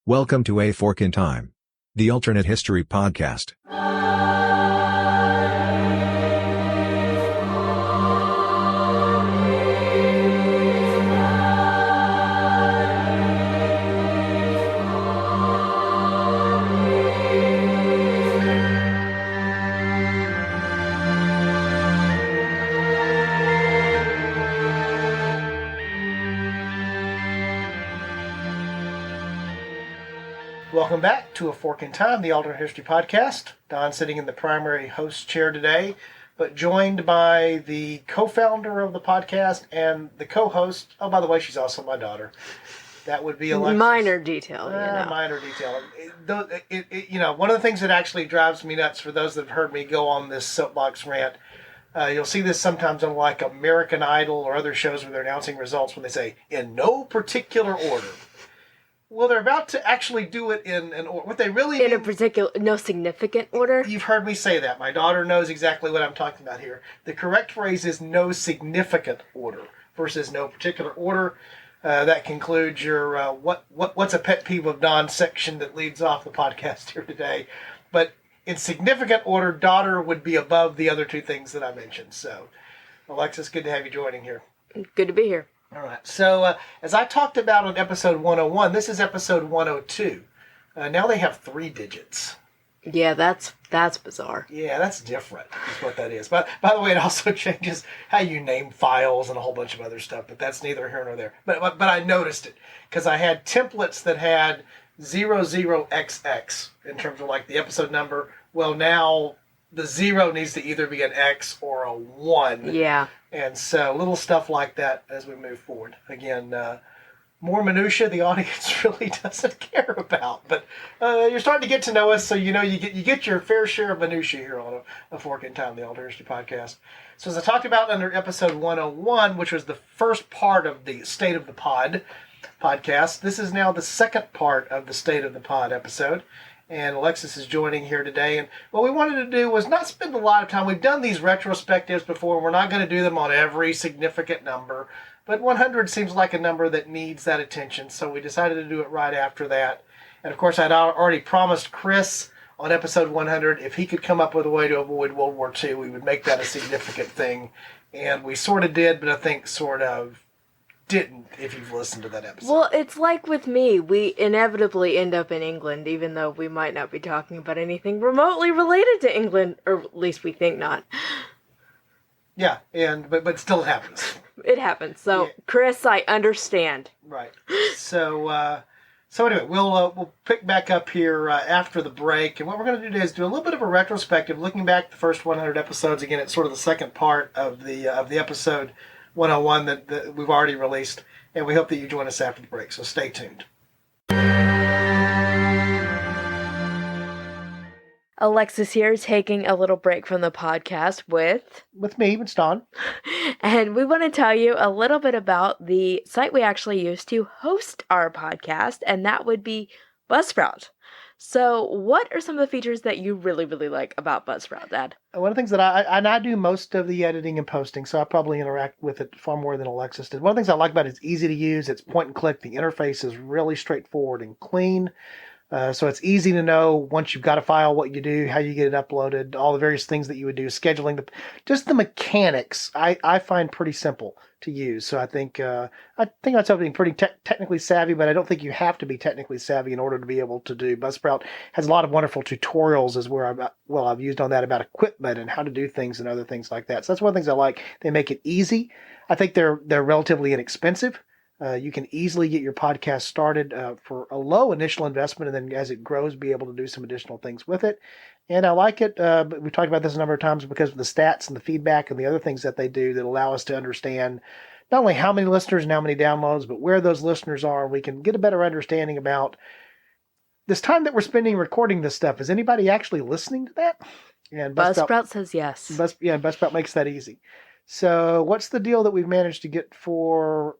Welcome to A Fork in Time, the alternate history podcast. Welcome back to A Fork in Time, the alternate history podcast. Don sitting in the primary host chair today, but joined by the co-founder of the podcast and the co-host. Oh, by the way, she's also my daughter. That would be Alexis. Minor detail, Minor detail. One of the things that actually drives me nuts, for those that have heard me go on this soapbox rant, you'll see this sometimes on like American Idol or other shows where they're announcing results when they say, in no particular order. Well, they're about to actually do it in an order. What they really mean, in a particular, no significant order. You've heard me say that. My daughter knows exactly what I'm talking about here. The correct phrase is no significant order versus no particular order. That concludes your what's a pet peeve of Don section that leads off the podcast here today. But in significant order, daughter would be above the other two things that I mentioned. So, Alexis, good to have you joining here. Good to be here. All right. So, as I talked about on episode 101, this is episode 102. Now they have 3 digits. Yeah, that's bizarre. Yeah, that's different, is what that is. But by the way, it also changes how you name files and a whole bunch of other stuff, but that's neither here nor there. But I noticed it, because I had templates that had 00XX in terms of like the episode number. Well, now the 0 needs to either be an X or a 1. Yeah. And so little stuff like that as we move forward. Again, more minutia the audience really doesn't care about. But you're starting to get to know us, so you get your fair share of minutia here on a Fork in Time, the Alternate History Podcast. So as I talked about under episode 101, which was the first part of the State of the Pod podcast, this is now the second part of the State of the Pod episode. And Alexis is joining here today. And what we wanted to do was not spend a lot of time. We've done these retrospectives before. We're not going to do them on every significant number. But 100 seems like a number that needs that attention. So we decided to do it right after that. And of course, I'd already promised Chris on episode 100, if he could come up with a way to avoid World War II, we would make that a significant thing. And we sort of did, but I think sort of didn't, if you've listened to that episode. Well, it's like with me. We inevitably end up in England, even though we might not be talking about anything remotely related to England, or at least we think not. Yeah, but still it happens. It happens. So, yeah. Chris, I understand. Right. So anyway, we'll pick back up here after the break, and what we're going to do today is do a little bit of a retrospective, looking back at the first 100 episodes. Again, it's sort of the second part of the episode 101 that we've already released, and we hope that you join us after the break, so stay tuned. Alexis here, taking a little break from the podcast with me, it's Don. And we want to tell you a little bit about the site we actually use to host our podcast, and that would be Buzzsprout. So what are some of the features that you really, really like about Buzzsprout, Dad? One of the things that I do most of the editing and posting, so I probably interact with it far more than Alexis did. One of the things I like about it is it's easy to use. It's point and click. The interface is really straightforward and clean. So it's easy to know once you've got a file what you do, how you get it uploaded, all the various things that you would do, scheduling, just the mechanics. I find pretty simple to use. So I think that's being pretty technically savvy, but I don't think you have to be technically savvy in order to be able to do. Buzzsprout has a lot of wonderful tutorials, I've used on that about equipment and how to do things and other things like that. So that's one of the things I like. They make it easy. I think they're relatively inexpensive. You can easily get your podcast started for a low initial investment, and then as it grows, be able to do some additional things with it. And I like it. But we've talked about this a number of times because of the stats and the feedback and the other things that they do that allow us to understand not only how many listeners and how many downloads, but where those listeners are. We can get a better understanding about this time that we're spending recording this stuff. Is anybody actually listening to that? And Buzzsprout says yes. Buzzsprout makes that easy. So what's the deal that we've managed to get for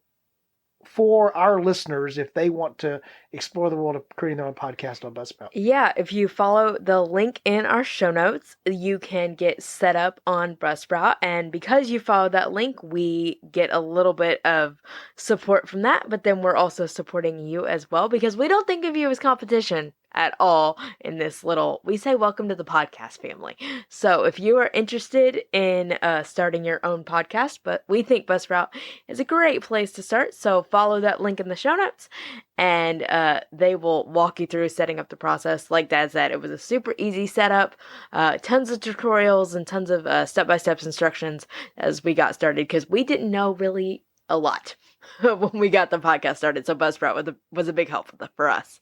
for our listeners if they want to explore the world of creating their own podcast on Buzzsprout? Yeah, if you follow the link in our show notes, you can get set up on Buzzsprout. And because you follow that link, we get a little bit of support from that. But then we're also supporting you as well, because we don't think of you as competition at all in this we say welcome to the podcast family. So if you are interested in starting your own podcast, but we think Buzzsprout is a great place to start. So follow that link in the show notes, and they will walk you through setting up the process. Like Dad said, it was a super easy setup, tons of tutorials and tons of step-by-step instructions as we got started, because we didn't know really a lot when we got the podcast started. So Buzzsprout was a big help for us.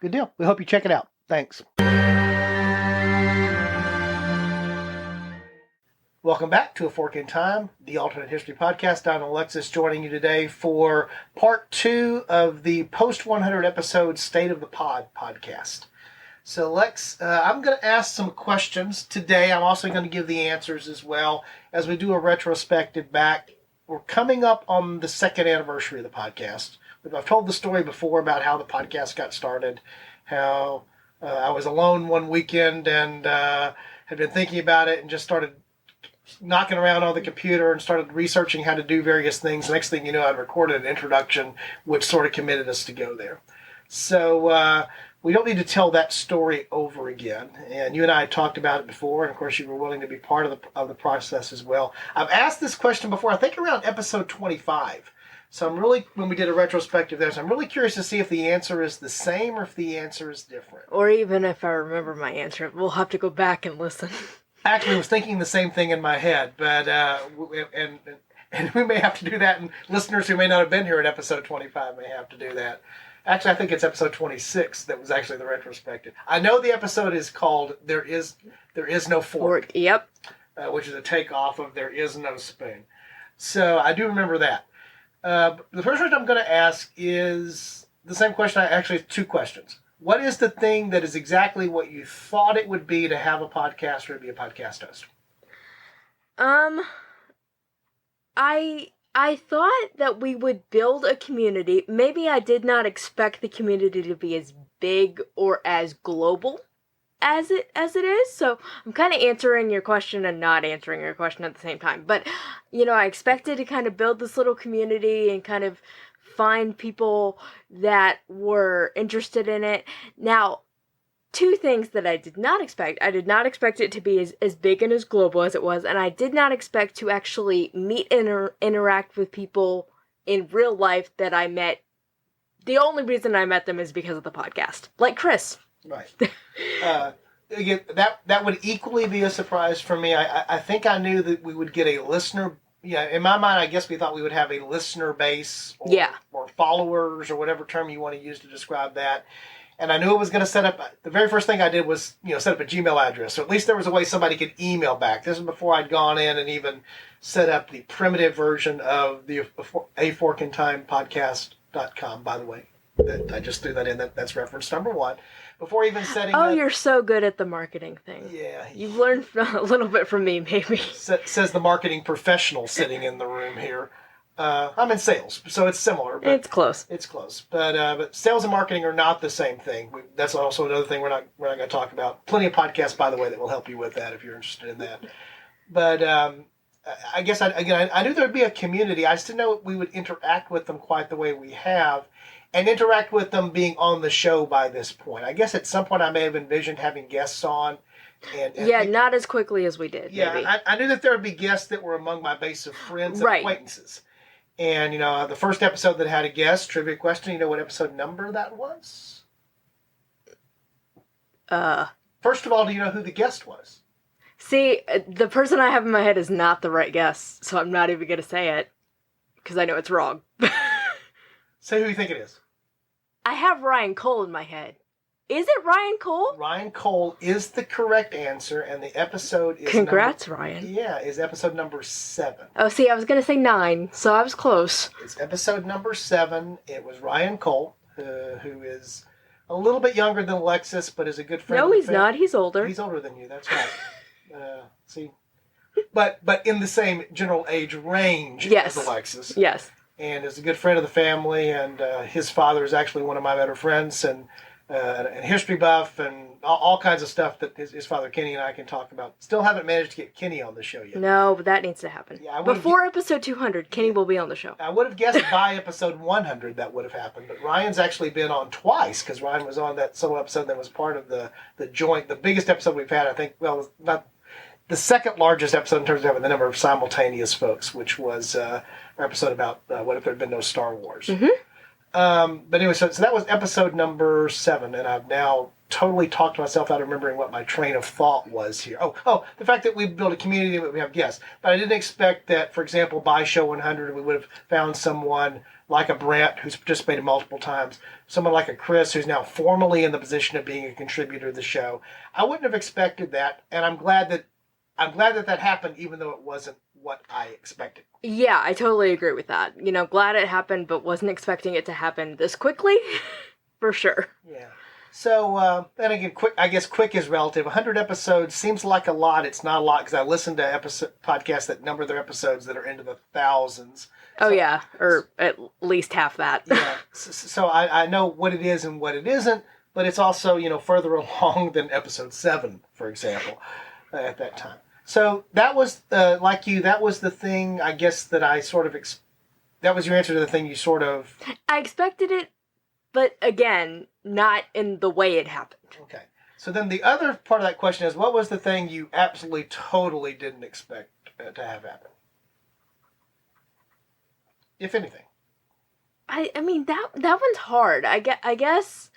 Good deal. We hope you check it out. Thanks. Welcome back to A Fork in Time, the Alternate History Podcast. I'm Alexis, joining you today for part 2 of the post 100 episode State of the Pod podcast. So Lex, I'm going to ask some questions today. I'm also going to give the answers as well as we do a retrospective back. We're coming up on the 2nd anniversary of the podcast. I've told the story before about how the podcast got started, how I was alone one weekend and had been thinking about it and just started knocking around on the computer and started researching how to do various things. Next thing you know, I'd recorded an introduction which sort of committed us to go there. So we don't need to tell that story over again. And you and I had talked about it before, and of course you were willing to be part of the process as well. I've asked this question before, I think around episode 25. So when we did a retrospective there, so I'm really curious to see if the answer is the same or if the answer is different. Or even if I remember my answer. We'll have to go back and listen. Actually, I was thinking the same thing in my head, but and we may have to do that, and listeners who may not have been here at episode 25 may have to do that. Actually, I think it's episode 26 that was actually the retrospective. I know the episode is called There Is No Fork. Yep. Which is a takeoff of There Is No Spoon. So I do remember that. The first question I'm going to ask is the same question. Actually, 2 questions. What is the thing that is exactly what you thought it would be to have a podcast or to be a podcast host? I thought that we would build a community. Maybe I did not expect the community to be as big or as global as it is. So I'm kind of answering your question and not answering your question at the same time. But, I expected to kind of build this little community and kind of find people that were interested in it. Now, 2 things that I did not expect. I did not expect it to be as big and as global as it was, and I did not expect to actually meet and interact with people in real life that I met. The only reason I met them is because of the podcast. Like Chris. Right. Again, that would equally be a surprise for me. I think I knew that we would get a listener. Yeah, in my mind, I guess we thought we would have a listener base or followers or whatever term you want to use to describe that. And I knew it was going to set up, the very first thing I did was, set up a Gmail address. So at least there was a way somebody could email back. This is before I'd gone in and even set up the primitive version of the A Fork in Time podcast.com, by the way. I just threw that in. That's reference number 1. Before even setting up... you're so good at the marketing thing. Yeah. You've learned a little bit from me, maybe. Says the marketing professional sitting in the room here. I'm in sales, so it's similar. But it's close. It's close. But sales and marketing are not the same thing. That's also another thing we're not going to talk about. Plenty of podcasts, by the way, that will help you with that if you're interested in that. But I guess, I knew there would be a community. I just didn't know we would interact with them quite the way we have. And interact with them being on the show by this point. I guess at some point I may have envisioned having guests on. And not as quickly as we did. Yeah, maybe. I knew that there would be guests that were among my base of friends and acquaintances. And, the first episode that had a guest, trivia question, you know what episode number that was? First of all, do you know who the guest was? See, the person I have in my head is not the right guest, so I'm not even going to say it, because I know it's wrong. Say who you think it is. I have Ryan Cole in my head. Is it Ryan Cole? Ryan Cole is the correct answer, and the episode is... Congrats, Ryan. Yeah, is episode number 7. Oh, see, I was going to say 9, so I was close. It's episode number 7. It was Ryan Cole, who is a little bit younger than Alexis, but is a good friend. No, he's not. He's older. He's older than you, that's right. See? But in the same general age range as Alexis. Yes. and is a good friend of the family, and his father is actually one of my better friends, and history buff, and all kinds of stuff that his father Kenny and I can talk about. Still haven't managed to get Kenny on the show yet. No, but that needs to happen. Yeah, before episode 200, Kenny will be on the show. I would have guessed by episode 100 that would have happened, but Ryan's actually been on twice, because Ryan was on that solo episode that was part of the joint, the biggest episode we've had, I think, well, not the second largest episode in terms of having the number of simultaneous folks, which was our episode about what if there had been no Star Wars. But anyway, so that was episode number 7, and I've now totally talked myself out of remembering what my train of thought was here. Oh, the fact that we built a community, that we have guests. But I didn't expect that, for example, by show 100, we would have found someone like a Brent, who's participated multiple times, someone like a Chris, who's now formally in the position of being a contributor to the show. I wouldn't have expected that, and I'm glad that that happened, even though it wasn't what I expected. Yeah, I totally agree with that. Glad it happened, but wasn't expecting it to happen this quickly, for sure. Yeah. So, and again, quick is relative. 100 episodes seems like a lot. It's not a lot, because I listen to podcasts that number their episodes that are into the thousands. Oh, yeah, or at least half that. Yeah. So I know what it is and what it isn't, but it's also, further along than episode 7, for example, at that time. So that was, like you, that was the thing, I guess, that I sort of, that was your answer to the thing you sort of... I expected it, but again, not in the way it happened. Okay. So then the other part of that question is, what was the thing you absolutely, totally didn't expect to have happen? If anything. I mean, that one's hard. I guess...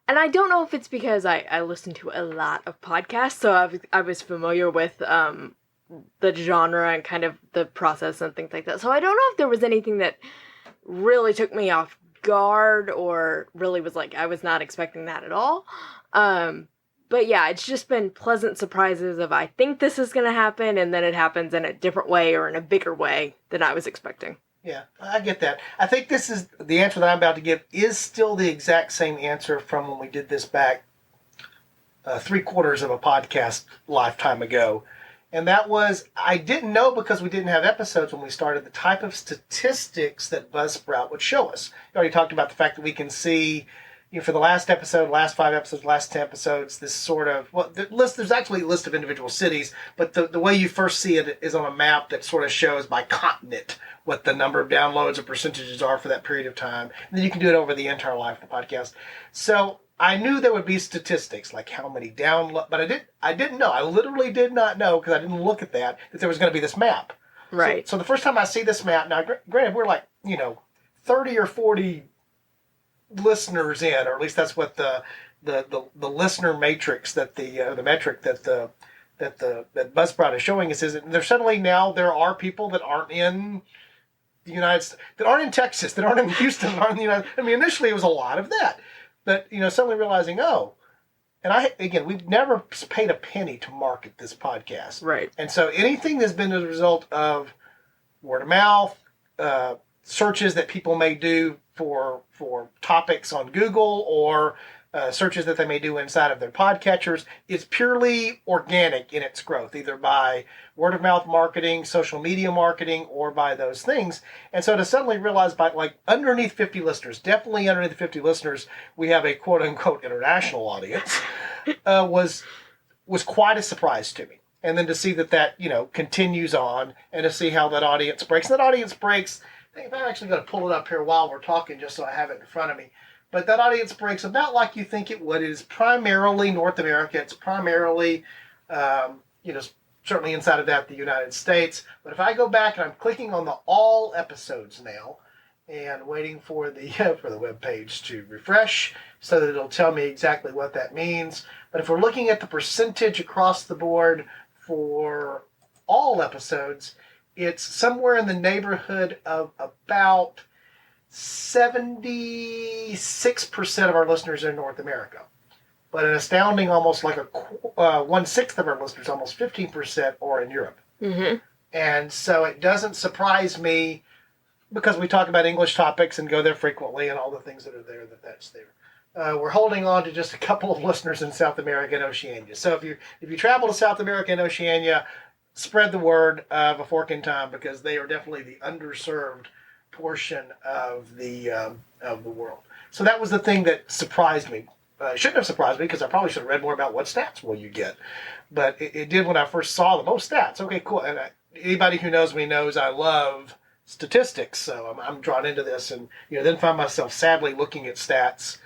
And I don't know if it's because I listen to a lot of podcasts, so I was familiar with the genre and kind of the process and things like that. So I don't know if there was anything that really took me off guard or really was like, I was not expecting that at all. But yeah, it's just been pleasant surprises of I think this is going to happen, and then it happens in a different way or in a bigger way than I was expecting. Yeah, I get that. I think this is the answer that I'm about to give is still the exact same answer from when we did this back 3/4 of a podcast lifetime ago. And that was, I didn't know, because we didn't have episodes when we started, the type of statistics that Buzzsprout would show us. You already talked about the fact that we can see, for the last episode, last 5 episodes, last 10 episodes, this sort of, well, there's actually a list of individual cities, but the way you first see it is on a map that sort of shows by continent what the number of downloads or percentages are for that period of time. And then you can do it over the entire life of the podcast. So I knew there would be statistics, like how many downloads, but I didn't know. I literally did not know, because I didn't look at that there was going to be this map. Right. So the first time I see this map, now granted, we're like, 30 or 40 listeners in, or at least that's what the listener matrix that the metric that Buzzsprout is showing us is that there are people that aren't in the United States, that aren't in Texas, that aren't in Houston, that aren't in the United. I mean, initially it was a lot of that, but suddenly realizing, and we've never paid a penny to market this podcast, right? And so anything that's been as a result of word of mouth, searches that people may do for topics on Google, or searches that they may do inside of their podcatchers, is purely organic in its growth, either by word of mouth marketing, social media marketing, or by those things. And so to suddenly realize, by underneath 50 listeners, definitely underneath 50 listeners, we have a quote unquote international audience, was quite a surprise to me. And then to see that continues on, and to see how that audience breaks. And that audience breaks, I think I'm actually going to pull it up here while we're talking, just so I have it in front of me. But that audience breaks about like you think it would. It is primarily North America. It's primarily, certainly inside of that, the United States. But if I go back and I'm clicking on the all episodes now, and waiting for the web page to refresh so that it'll tell me exactly what that means. But if we're looking at the percentage across the board for all episodes, it's somewhere in the neighborhood of about 76% of our listeners are in North America. But an astounding, almost like 1/6 of our listeners, almost 15%, are in Europe. Mm-hmm. And so it doesn't surprise me, because we talk about English topics and go there frequently and all the things that are there, that's there. We're holding on to just a couple of listeners in South America and Oceania. So if you travel to South America and Oceania, spread the word of A Fork in Time, because they are definitely the underserved portion of the world. So that was the thing that surprised me. It shouldn't have surprised me because I probably should have read more about what stats will you get. But it did when I first saw them. Oh, stats. Okay, cool. And anybody who knows me knows I love statistics, so I'm drawn into this, and then find myself sadly looking at stats,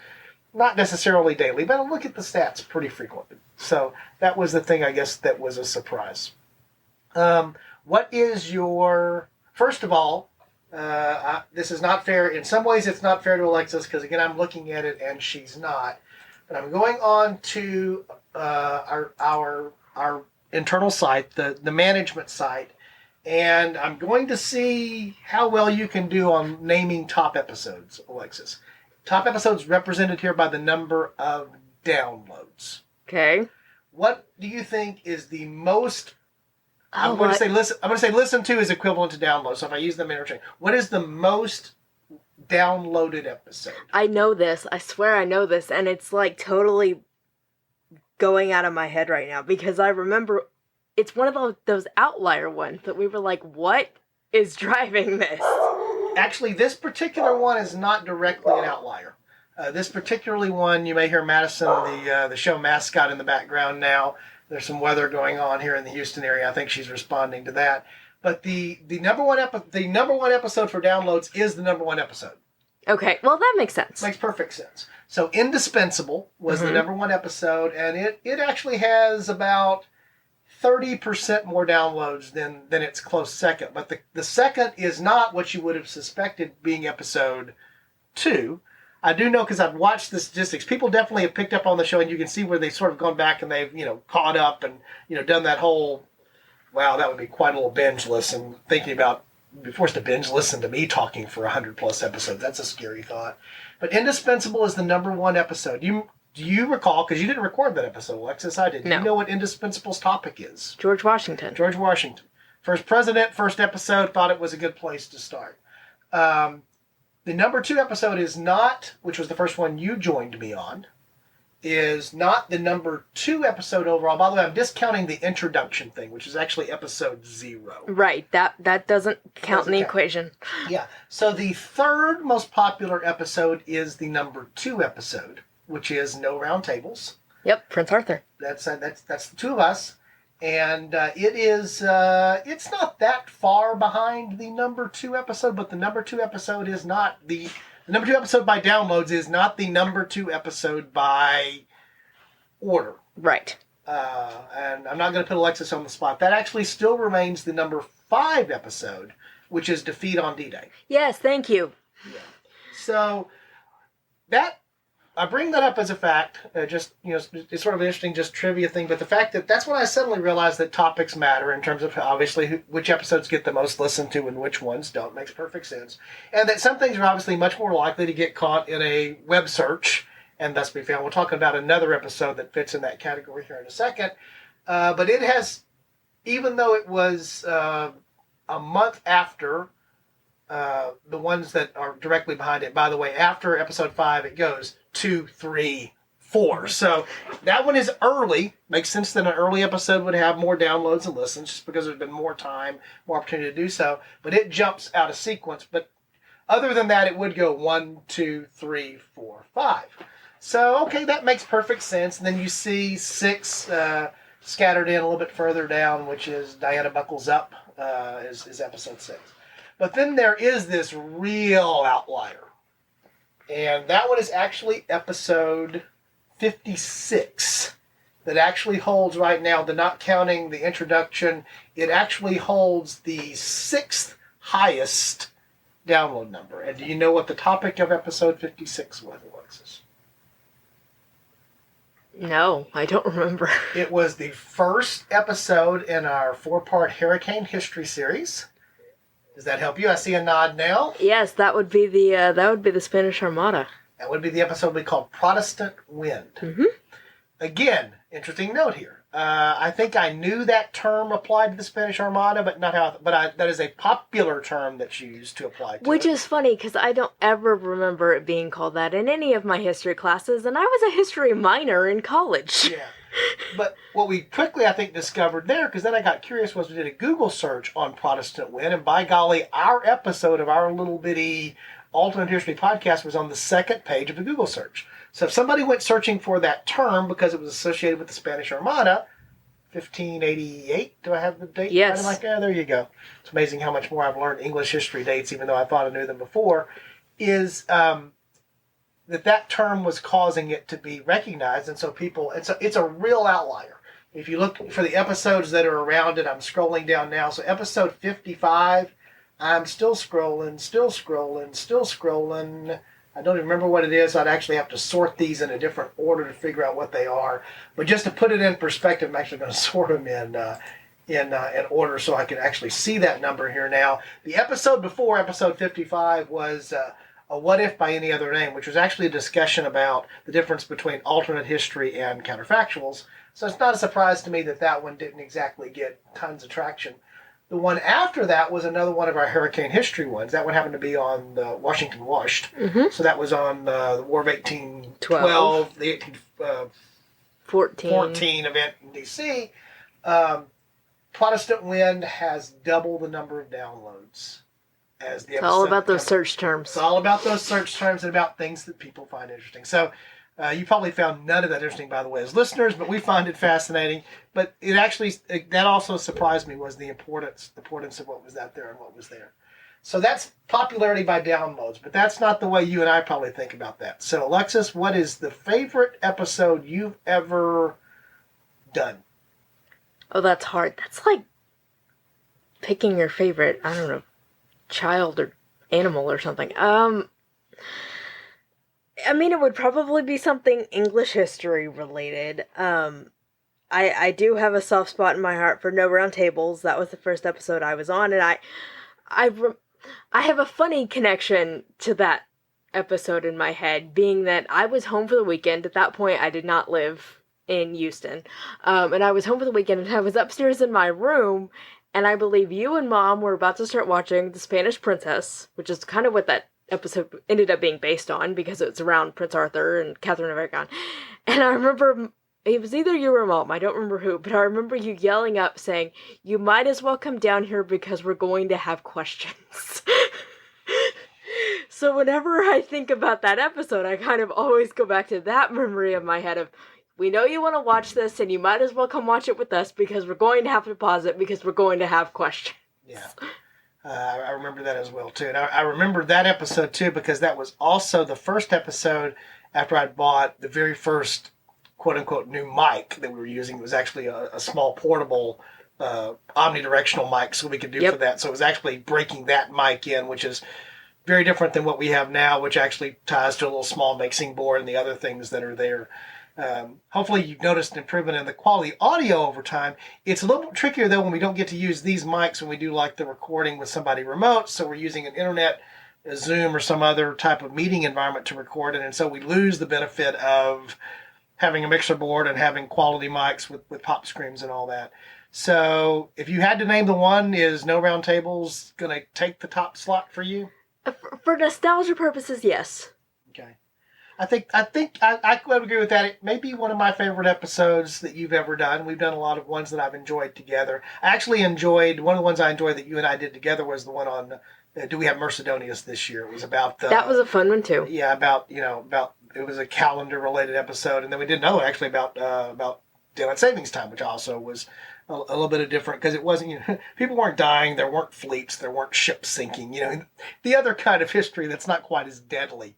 not necessarily daily, but I look at the stats pretty frequently. So that was the thing, I guess, that was a surprise. What is your, first of all, this is not fair. In some ways, it's not fair to Alexis because, again, I'm looking at it and she's not. But I'm going on to our internal site, the management site, and I'm going to see how well you can do on naming top episodes, Alexis. Top episodes represented here by the number of downloads. Okay. What do you think is the most? I'm going to say listen. I'm going to say listen to is equivalent to download. So if I use them interchange, what is the most downloaded episode? I know this. I swear I know this, and it's like totally going out of my head right now because I remember it's one of those outlier ones that we were like, what is driving this? Actually, this particular one is not directly an outlier. This particularly one, you may hear Madison, the show mascot, in the background now. There's some weather going on here in the Houston area. I think she's responding to that. But the number one episode for downloads is the number one episode. Okay, well that makes sense. Makes perfect sense. So Indispensable was the number one episode, and it actually has about 30% more downloads than its close second. But the second is not what you would have suspected being episode 2. I do know because I've watched the statistics. People definitely have picked up on the show, and you can see where they've sort of gone back and they've, caught up and, done that whole, wow, that would be quite a little binge listen. Thinking about be forced to binge listen to me talking for 100 plus episodes. That's a scary thought. But Indispensable is the number one episode. Do you recall, because you didn't record that episode, Alexis, I did. No. You know what Indispensable's topic is? George Washington. George Washington. First president, first episode, thought it was a good place to start. The number 2 episode is not, which was the first one you joined me on, is not the number 2 episode overall. By the way, I'm discounting the introduction thing, which is actually episode 0. Right, that doesn't count in the equation. Yeah, so the third most popular episode is the number 2 episode, which is No Round Tables. Yep, Prince Arthur. That's the two of us. And it's not that far behind the number 2 episode, but the number 2 episode is not the number 2 episode by downloads is not the number 2 episode by order. Right. And I'm not going to put Alexis on the spot. That actually still remains the number 5 episode, which is Defeat on D-Day. Yes, thank you. Yeah. So I bring that up as a fact, it's sort of an interesting just trivia thing, but the fact that's when I suddenly realized that topics matter in terms of obviously which episodes get the most listened to and which ones don't. Makes perfect sense. And that some things are obviously much more likely to get caught in a web search and thus be found. We'll talk about another episode that fits in that category here in a second. But it has, even though it was a month after the ones that are directly behind it, by the way, after episode 5, it goes 2, 3, 4. So that one is early. Makes sense that an early episode would have more downloads and listens just because there's been more time, more opportunity to do so. But it jumps out of sequence. But other than that, it would go 1, 2, 3, 4, 5. So, okay, that makes perfect sense. And then you see 6 scattered in a little bit further down, which is Diana Buckles Up, is episode 6. But then there is this real outlier. And that one is actually episode 56. That actually holds right now, not counting the introduction, it actually holds the 6th highest download number. And do you know what the topic of episode 56 was, Alexis? No, I don't remember. It was the first episode in our 4-part Hurricane History series. Does that help you? I see a nod now. Yes, that would be the Spanish Armada. That would be the episode we called Protestant Wind. Mm-hmm. Again, interesting note here. I think I knew that term applied to the Spanish Armada, but not how. But that is a popular term that's used to apply to Which it. is funny because I don't ever remember it being called that in any of my history classes, and I was a history minor in college. Yeah. But what we quickly, I think, discovered there, because then I got curious, was we did a Google search on Protestant Win, and by golly, our episode of our little bitty alternate history podcast was on the second page of the Google search. So if somebody went searching for that term because it was associated with the Spanish Armada, 1588, do I have the date? Yes. Right? Like, there you go. It's amazing how much more I've learned English history dates, even though I thought I knew them before, is that term was causing it to be recognized, and so it's a real outlier. If you look for the episodes that are around it, I'm scrolling down now. So episode 55, I'm still scrolling. I don't even remember what it is. I'd actually have to sort these in a different order to figure out what they are. But just to put it in perspective, I'm actually going to sort them in order so I can actually see that number here now. The episode before episode 55 was a What If by Any Other Name, which was actually a discussion about the difference between alternate history and counterfactuals. So it's not a surprise to me that one didn't exactly get tons of traction. The one after that was another one of our hurricane history ones. That one happened to be on the Washington Washed. Mm-hmm. So that was on the War of 1812, the 1814 event in D.C. Protestant Wind has double the number of downloads as the episode. It's all about those search terms. It's all about those search terms and about things that people find interesting. So you probably found none of that interesting, by the way, as listeners, but we find it fascinating. But that also surprised me, was the importance of what was out there and what was there. So that's popularity by downloads, but that's not the way you and I probably think about that. So Alexis, what is the favorite episode you've ever done? Oh, that's hard. That's like picking your favorite, I don't know, child or animal or something. I mean, it would probably be something English history related. I do have a soft spot in my heart for No Round Tables. That was the first episode I was on, and I have a funny connection to that episode in my head, being that I was home for the weekend. At that point, I did not live in Houston, and I was home for the weekend, and I was upstairs in my room, and I believe you and Mom were about to start watching The Spanish Princess, which is kind of what that episode ended up being based on, because it's around Prince Arthur and Catherine of Aragon. And I remember, it was either you or Mom, I don't remember who, but I remember you yelling up saying, "You might as well come down here because we're going to have questions." So whenever I think about that episode, I kind of always go back to that memory of my head of, we know you want to watch this, and you might as well come watch it with us because we're going to have to pause it because we're going to have questions. Yeah. I remember that as well, too. And I remember that episode, too, because that was also the first episode after I'd bought the very first, quote-unquote, new mic that we were using. It was actually a small portable omnidirectional mic, so we could do for that. So it was actually breaking that mic in, which is very different than what we have now, which actually ties to a little small mixing board and the other things that are there. Hopefully you've noticed an improvement in the quality audio over time. It's a little trickier though when we don't get to use these mics when we do like the recording with somebody remote. So we're using an internet, a Zoom or some other type of meeting environment to record it. And so we lose the benefit of having a mixer board and having quality mics with pop screens and all that. So if you had to name the one, is No Round Tables going to take the top slot for you? For nostalgia purposes, yes. Okay. I think I would agree with that. It may be one of my favorite episodes that you've ever done. We've done a lot of ones that I've enjoyed together. I actually enjoyed, one of the ones I enjoyed that you and I did together was the one on Do We Have Mercedonius this year? It was about that was a fun one too. Yeah, about it was a calendar related episode, and then we did another actually about daylight savings time, which also was a little bit of different because it wasn't, people weren't dying, there weren't fleets, there weren't ships sinking, the other kind of history that's not quite as deadly.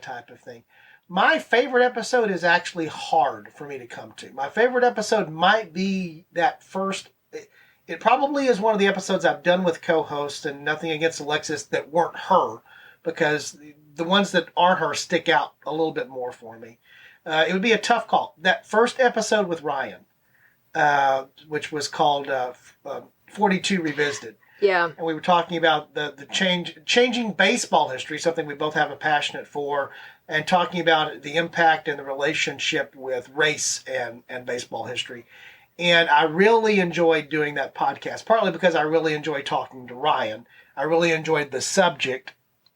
Type of thing. My favorite episode is actually hard for me to come to. My favorite episode might be that first. It probably is one of the episodes I've done with co-hosts, and nothing against Alexis that weren't her, because the ones that aren't her stick out a little bit more for me. It would be a tough call. That first episode with Ryan, which was called 42 Revisited. Yeah. And we were talking about the changing baseball history, something we both have a passionate for, and talking about the impact and the relationship with race and baseball history. And I really enjoyed doing that podcast, partly because I really enjoyed talking to Ryan. I really enjoyed the subject,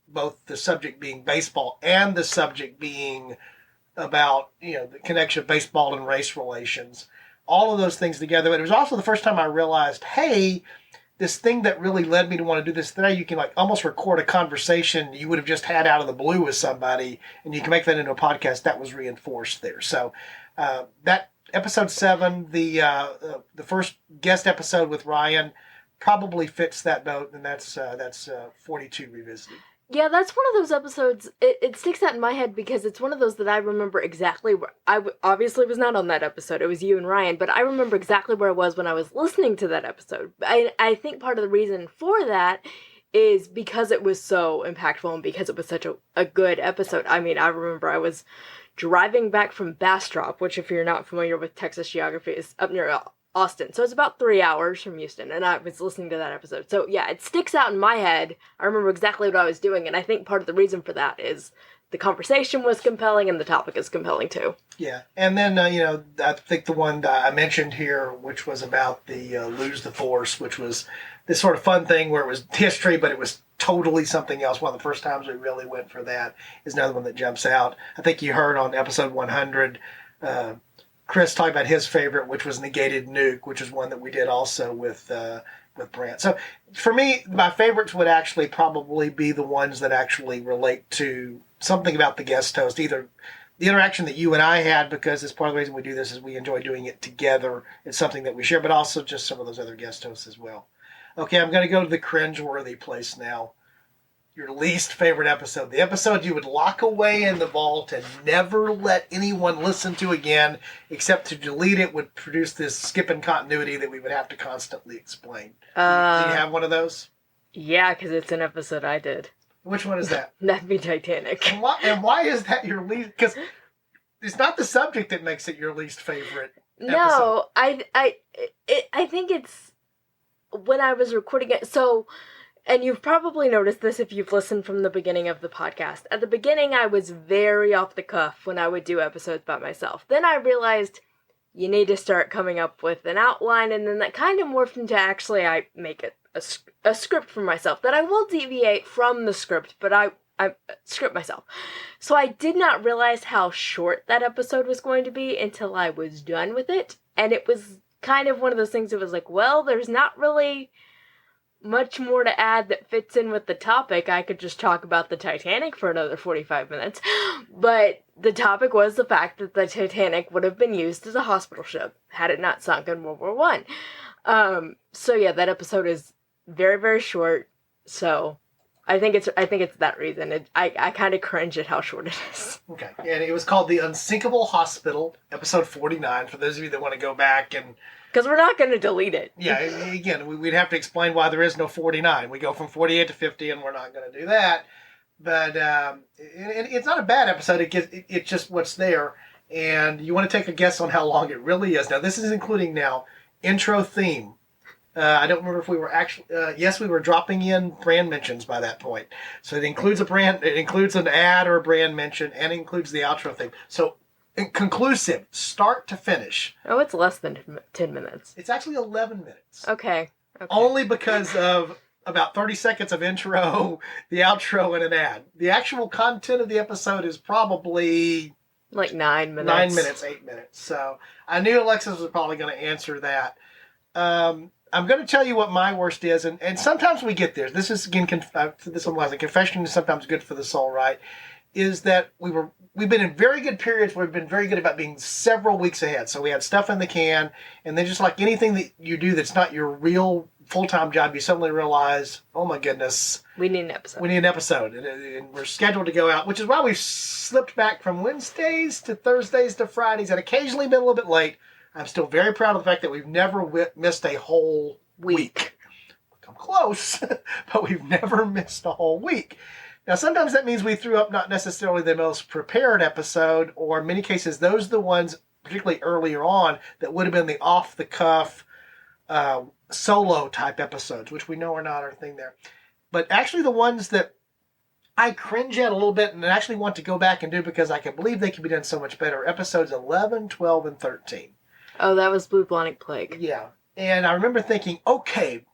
both the subject being baseball and the subject being about, the connection of baseball and race relations. All of those things together. But it was also the first time I realized, hey, this thing that really led me to want to do this today, you can like almost record a conversation you would have just had out of the blue with somebody, and you can make that into a podcast. That was reinforced there. So that episode 7, the first guest episode with Ryan, probably fits that note, and that's 42 revisited. Yeah, that's one of those episodes, it sticks out in my head because it's one of those that I remember exactly where, obviously was not on that episode, it was you and Ryan, but I remember exactly where I was when I was listening to that episode. I think part of the reason for that is because it was so impactful and because it was such a good episode. I mean, I remember I was driving back from Bastrop, which if you're not familiar with Texas geography is up near Austin. So it's about 3 hours from Houston, and I was listening to that episode. So yeah, it sticks out in my head. I remember exactly what I was doing, and I think part of the reason for that is the conversation was compelling and the topic is compelling too. Yeah, and then, I think the one that I mentioned here, which was about the Lose the Force, which was this sort of fun thing where it was history, but it was totally something else. One of the first times we really went for that is another one that jumps out. I think you heard on episode 100, Chris talked about his favorite, which was Negated Nuke, which is one that we did also with Brant. So for me, my favorites would actually probably be the ones that actually relate to something about the guest host, either the interaction that you and I had, because it's part of the reason we do this is we enjoy doing it together. It's something that we share, but also just some of those other guest hosts as well. Okay, I'm going to go to the cringeworthy place now. Your least favorite episode. The episode you would lock away in the vault and never let anyone listen to again, except to delete it would produce this skip in continuity that we would have to constantly explain. Do you have one of those? Yeah, because it's an episode I did. Which one is that? That'd be Titanic. And why is that your least? Because it's not the subject that makes it your least favorite episode. No, I think it's when I was recording it. So, and you've probably noticed this if you've listened from the beginning of the podcast. At the beginning, I was very off the cuff when I would do episodes by myself. Then I realized you need to start coming up with an outline, and then that kind of morphed into actually I make it a script for myself that I will deviate from the script, but I script myself. So I did not realize how short that episode was going to be until I was done with it, and it was kind of one of those things that was like, well, there's not really much more to add that fits in with the topic. I could just talk about the Titanic for another 45 minutes. But the topic was the fact that the Titanic would have been used as a hospital ship had it not sunk in World War I. So yeah, that episode is very, very short. So I think it's that reason. I kind of cringe at how short it is. Okay. And it was called The Unsinkable Hospital, episode 49, for those of you that want to go back and... Because we're not going to delete it. Yeah, again, we'd have to explain why there is no 49. We go from 48 to 50, and we're not going to do that. But it's not a bad episode. It's just what's there. And you want to take a guess on how long it really is. Now, this is including now intro theme. I don't remember if we were actually... yes, we were dropping in brand mentions by that point. So it includes an ad or a brand mention, and it includes the outro theme. So... conclusive, start to finish. Oh, it's less than 10 minutes. It's actually 11 minutes. Okay. Only because of about 30 seconds of intro, the outro, and an ad. The actual content of the episode is probably... like 9 minutes. 9 minutes, 8 minutes. So I knew Alexis was probably going to answer that. I'm going to tell you what my worst is, and sometimes we get there. This is, again, this one was a confession is sometimes good for the soul, right? Is that we've been in very good periods where we've been very good about being several weeks ahead. So we had stuff in the can, and then just like anything that you do that's not your real full-time job, you suddenly realize, oh my goodness. We need an episode. And we're scheduled to go out, which is why we've slipped back from Wednesdays to Thursdays to Fridays and occasionally been a little bit late. I'm still very proud of the fact that we've never missed a whole week. I'm close, but we've never missed a whole week. Now, sometimes that means we threw up not necessarily the most prepared episode, or in many cases, those are the ones, particularly earlier on, that would have been the off-the-cuff solo type episodes, which we know are not our thing there. But actually the ones that I cringe at a little bit and actually want to go back and do because I can believe they can be done so much better, episodes 11, 12, and 13. Oh, that was Bubonic Plague. Yeah. And I remember thinking, okay,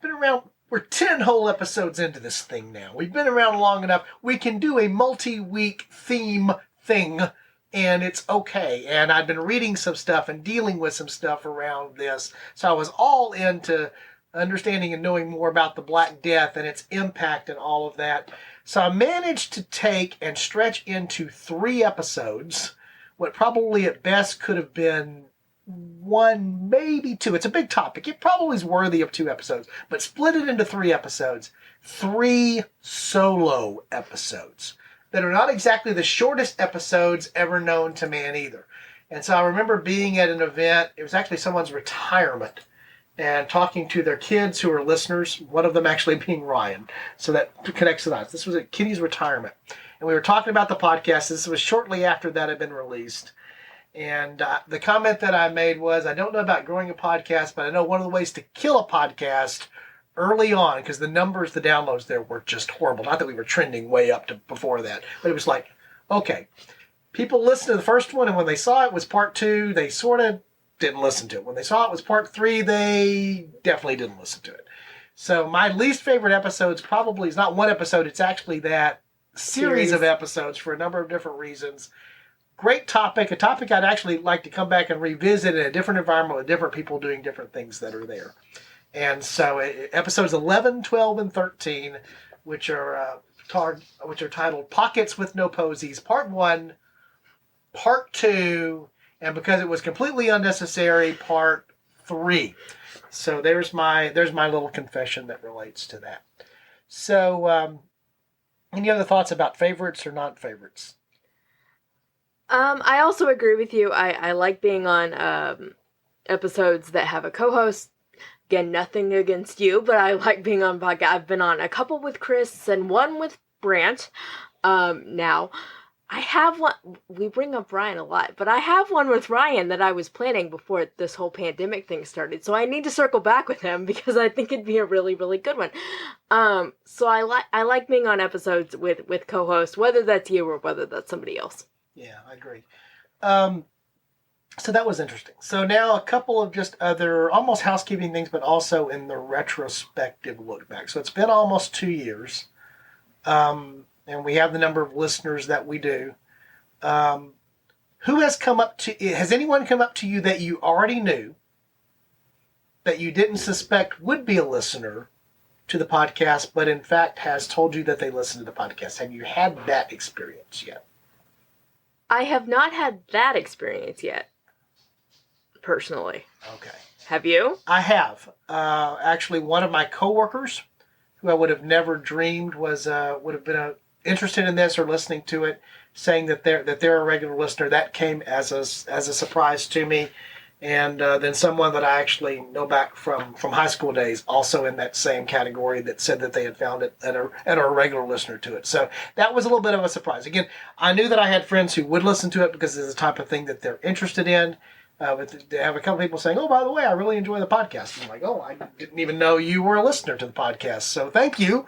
been around... We're 10 whole episodes into this thing now. We've been around long enough. We can do a multi-week theme thing and it's okay. And I'd been reading some stuff and dealing with some stuff around this. So I was all into understanding and knowing more about the Black Death and its impact and all of that. So I managed to take and stretch into 3 episodes, what probably at best could have been 1, maybe 2. It's a big topic. It probably is worthy of 2 episodes, but split it into 3 episodes. 3 solo episodes that are not exactly the shortest episodes ever known to man either. And so I remember being at an event, it was actually someone's retirement, and talking to their kids who are listeners, one of them actually being Ryan. So that connects the dots. This was at Kitty's retirement. And we were talking about the podcast. This was shortly after that had been released. And the comment that I made was, I don't know about growing a podcast, but I know one of the ways to kill a podcast early on, because the numbers, the downloads there were just horrible. Not that we were trending way up to before that, but it was like, okay, people listened to the first one, and when they saw it was part 2, they sort of didn't listen to it. When they saw it was part 3, they definitely didn't listen to it. So my least favorite episodes probably is not one episode, it's actually that series of episodes for a number of different reasons. Great topic, a topic I'd actually like to come back and revisit in a different environment with different people doing different things that are there. And so episodes 11, 12, and 13, which are titled Pockets with No Posies, Part 1, Part 2, and because it was completely unnecessary, Part 3. So there's my little confession that relates to that. So any other thoughts about favorites or non-favorites? I also agree with you. I like being on episodes that have a co-host. Again, nothing against you, but I like being on podcast. I've been on a couple with Chris and one with Brant. Now, I have one. We bring up Ryan a lot, but I have one with Ryan that I was planning before this whole pandemic thing started. So I need to circle back with him because I think it'd be a really, really good one. So I like being on episodes with co-hosts, whether that's you or whether that's somebody else. Yeah, I agree. So that was interesting. So now a couple of just other almost housekeeping things, but also in the retrospective look back. So it's been almost 2 years, and we have the number of listeners that we do. Who has come up to? Has anyone come up to you that you already knew, that you didn't suspect would be a listener to the podcast, but in fact has told you that they listen to the podcast? Have you had that experience yet? I have not had that experience yet. Personally. Okay. Have you? I have. Actually, one of my coworkers, who I would have never dreamed would have been interested in this or listening to it, saying that they're a regular listener. That came as a surprise to me, and then someone that I actually know back from high school days, also in that same category, that said that they had found it and are a regular listener to it. So that was a little bit of a surprise. Again, I knew that I had friends who would listen to it because it's the type of thing that they're interested in. But they have a couple people saying, "Oh, by the way, I really enjoy the podcast." And I'm like, "Oh, I didn't even know you were a listener to the podcast, so thank you,"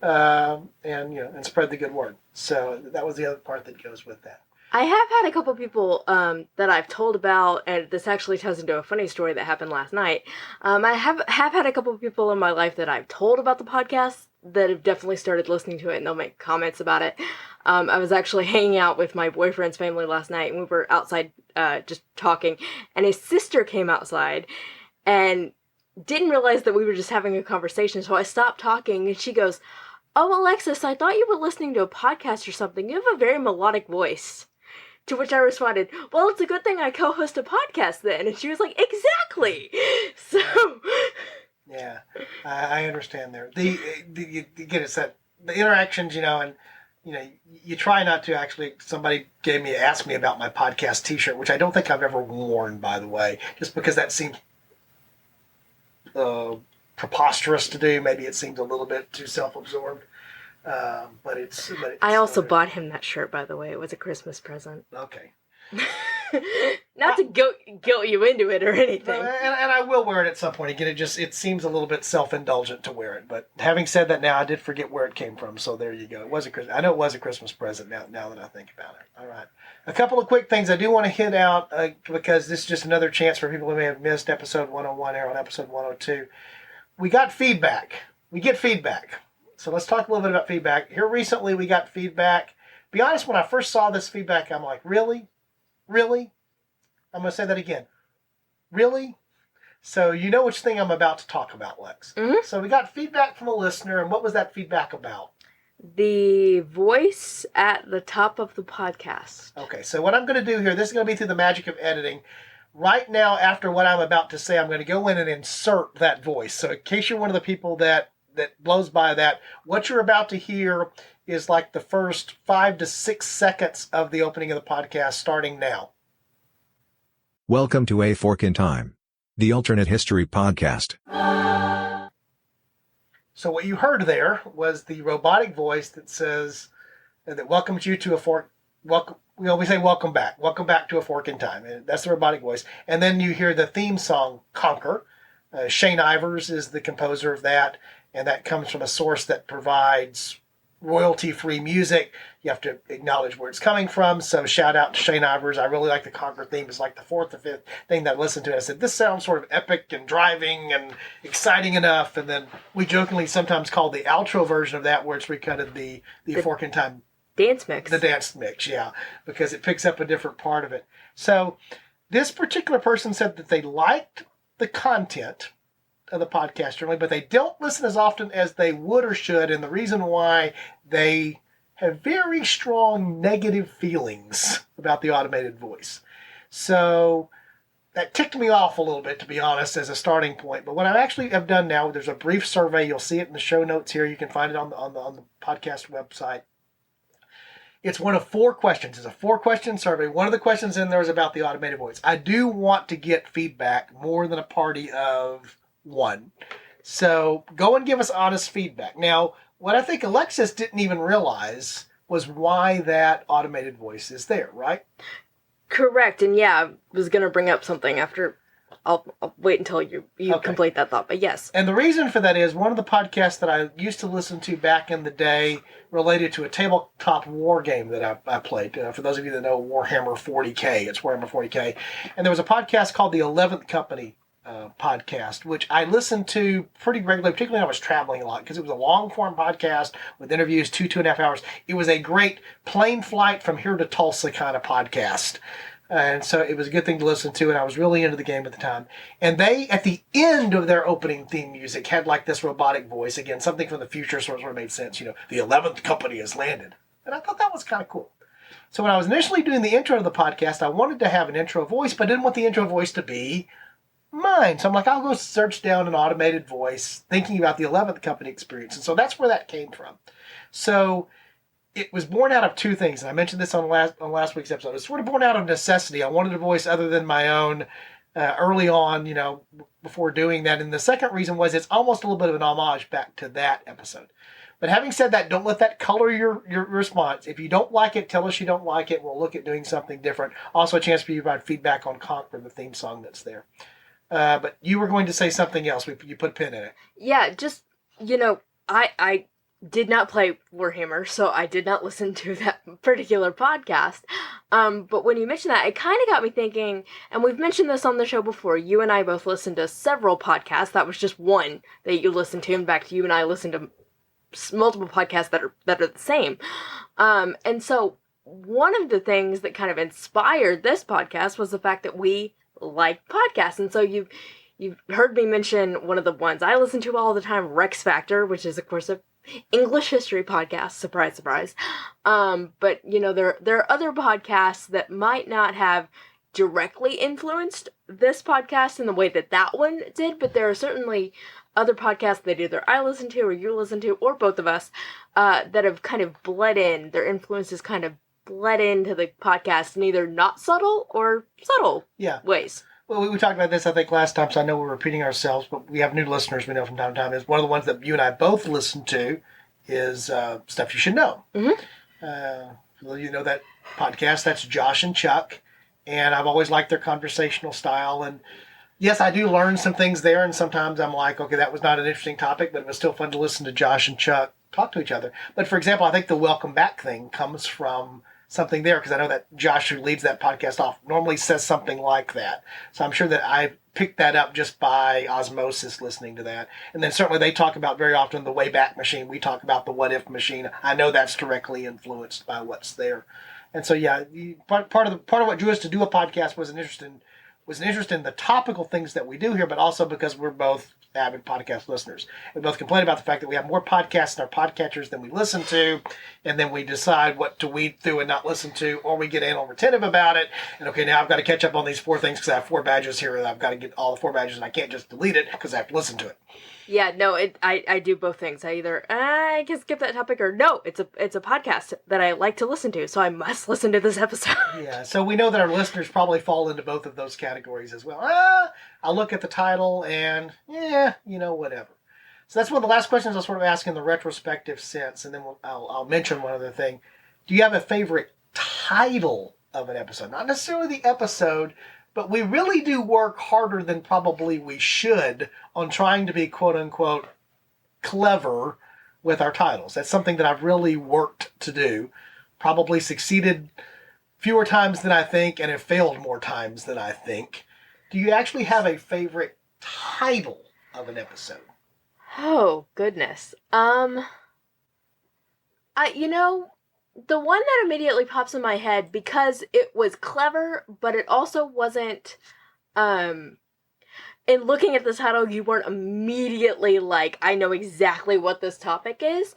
and spread the good word. So that was the other part that goes with that. I have had a couple people that I've told about, and this actually ties into a funny story that happened last night. I have had a couple of people in my life that I've told about the podcast that have definitely started listening to it, and they'll make comments about it. I was actually hanging out with my boyfriend's family last night, and we were outside just talking, and his sister came outside and didn't realize that we were just having a conversation, so I stopped talking, and she goes, "Oh, Alexis, I thought you were listening to a podcast or something. You have a very melodic voice." To which I responded, "Well, it's a good thing I co-host a podcast then." And she was like, "Exactly." So... Yeah, I understand there. Again, it's that the interactions, and you try not to actually. Somebody asked me about my podcast T-shirt, which I don't think I've ever worn, by the way, just because that seems preposterous to do. Maybe it seems a little bit too self-absorbed. But I also bought him that shirt, by the way. It was a Christmas present. Okay. Not to guilt you into it or anything. And I will wear it at some point. Again, it seems a little bit self-indulgent to wear it. But having said that, now I did forget where it came from. So there you go. I know it was a Christmas present now that I think about it. All right. A couple of quick things I do want to hit out because this is just another chance for people who may have missed episode 101 or on episode 102. We got feedback. We get feedback. So let's talk a little bit about feedback. Here recently we got feedback. Be honest, when I first saw this feedback, I'm like, really? Really? I'm going to say that again. Really? So you know which thing I'm about to talk about, Lex. Mm-hmm. So we got feedback from a listener, and what was that feedback about? The voice at the top of the podcast. Okay, so what I'm going to do here, this is going to be through the magic of editing. Right now, after what I'm about to say, I'm going to go in and insert that voice. So in case you're one of the people that blows by that, what you're about to hear is like the first 5 to 6 seconds of the opening of the podcast starting now. Welcome to A Fork in Time, the alternate history podcast. So what you heard there was the robotic voice that says, that welcomes you to a fork. Welcome. We say welcome back. Welcome back to A Fork in Time. And that's the robotic voice. And then you hear the theme song, Conquer. Shane Ivers is the composer of that. And that comes from a source that provides royalty-free music. You have to acknowledge where it's coming from. So shout out to Shane Ivers. I really like the Conquer theme. It's like the 4th or 5th thing that I listened to. I said, this sounds sort of epic and driving and exciting enough. And then we jokingly sometimes call the outro version of that where it's recutted the Fork in Time dance mix. The dance mix, yeah, because it picks up a different part of it. So this particular person said that they liked the content of the podcast generally, but they don't listen as often as they would or should, and the reason why, they have very strong negative feelings about the automated voice. So that ticked me off a little bit, to be honest, as a starting point. But what I actually have done now, there's a brief survey. You'll see it in the show notes here. You can find it on the podcast website. It's one of 4 questions. It's a 4-question survey. One of the questions in there is about the automated voice. I do want to get feedback more than a party of 1. So go and give us honest feedback. Now, what I think Alexis didn't even realize was why that automated voice is there, right? Correct. And yeah, I was going to bring up something after. I'll wait until you Okay. complete that thought, but yes. And the reason for that is one of the podcasts that I used to listen to back in the day related to a tabletop war game that I played. For those of you that know Warhammer 40K, it's Warhammer 40K. And there was a podcast called the 11th Company podcast, which I listened to pretty regularly, particularly when I was traveling a lot, because it was a long-form podcast with interviews, 2.5 hours. It was a great plane flight from here to Tulsa kind of podcast. And so it was a good thing to listen to, and I was really into the game at the time. And they, at the end of their opening theme music, had like this robotic voice, again, something from the future, so it sort of made sense. You know, the 11th Company has landed. And I thought that was kind of cool. So when I was initially doing the intro to the podcast, I wanted to have an intro voice, but I didn't want the intro voice to be mine. So I'm like, I'll go search down an automated voice, thinking about the 11th Company experience. And so that's where that came from. So it was born out of 2 things, and I mentioned this on last week's episode. It was sort of born out of necessity. I wanted a voice other than my own early on, before doing that. And the second reason was it's almost a little bit of an homage back to that episode. But having said that, don't let that color your response. If you don't like it, tell us you don't like it. We'll look at doing something different. Also a chance for you to provide feedback on Conquer, the theme song that's there. But you were going to say something else. You put a pin in it. Yeah, just, I did not play Warhammer, so I did not listen to that particular podcast. But when you mentioned that, it kind of got me thinking, and we've mentioned this on the show before, you and I both listened to several podcasts. That was just one that you listened to. In fact, you and I listened to multiple podcasts that are the same. And so one of the things that kind of inspired this podcast was the fact that we like podcasts. And so you've heard me mention one of the ones I listen to all the time, Rex Factor, which is, of course, a English history podcast. Surprise, surprise. But, there are other podcasts that might not have directly influenced this podcast in the way that one did, but there are certainly other podcasts that either I listen to or you listen to, or both of us, that have kind of bled in. Their influences kind of bled into the podcast in either not subtle or subtle ways. Well, we talked about this, I think, last time, so I know we're repeating ourselves, but we have new listeners we know from time to time. Is one of the ones that you and I both listen to is Stuff You Should Know. Mm-hmm. You know that podcast, that's Josh and Chuck, and I've always liked their conversational style. And yes, I do learn some things there, and sometimes I'm like, okay, that was not an interesting topic, but it was still fun to listen to Josh and Chuck talk to each other. But for example, I think the welcome back thing comes from something there, because I know that Josh, who leads that podcast off, normally says something like that. So I'm sure that I picked that up just by osmosis listening to that. And then certainly they talk about very often the Wayback Machine. We talk about the What If Machine. I know that's directly influenced by what's there. And so, yeah, part of what drew us to do a podcast was an interest in the topical things that we do here, but also because we're both avid podcast listeners. We both complain about the fact that we have more podcasts in our podcatchers than we listen to, and then we decide what to weed through and not listen to, or we get anal retentive about it. And okay, now I've got to catch up on these 4 things because I have 4 badges here, and I've got to get all the 4 badges, and I can't just delete it because I have to listen to it. Yeah, no, I do both things. I either I can skip that topic, or no, it's a podcast that I like to listen to, so I must listen to this episode. Yeah, so we know that our listeners probably fall into both of those categories as well. I'll look at the title and whatever. So that's one of the last questions I'll sort of ask in the retrospective sense, and then I'll mention one other thing. Do you have a favorite title of an episode? Not necessarily the episode, but we really do work harder than probably we should on trying to be quote-unquote clever with our titles. That's something that I've really worked to do. Probably succeeded fewer times than I think and have failed more times than I think. Do you actually have a favorite title of an episode? Oh, goodness. The one that immediately pops in my head, because it was clever, but it also wasn't, in looking at the title, you weren't immediately like, I know exactly what this topic is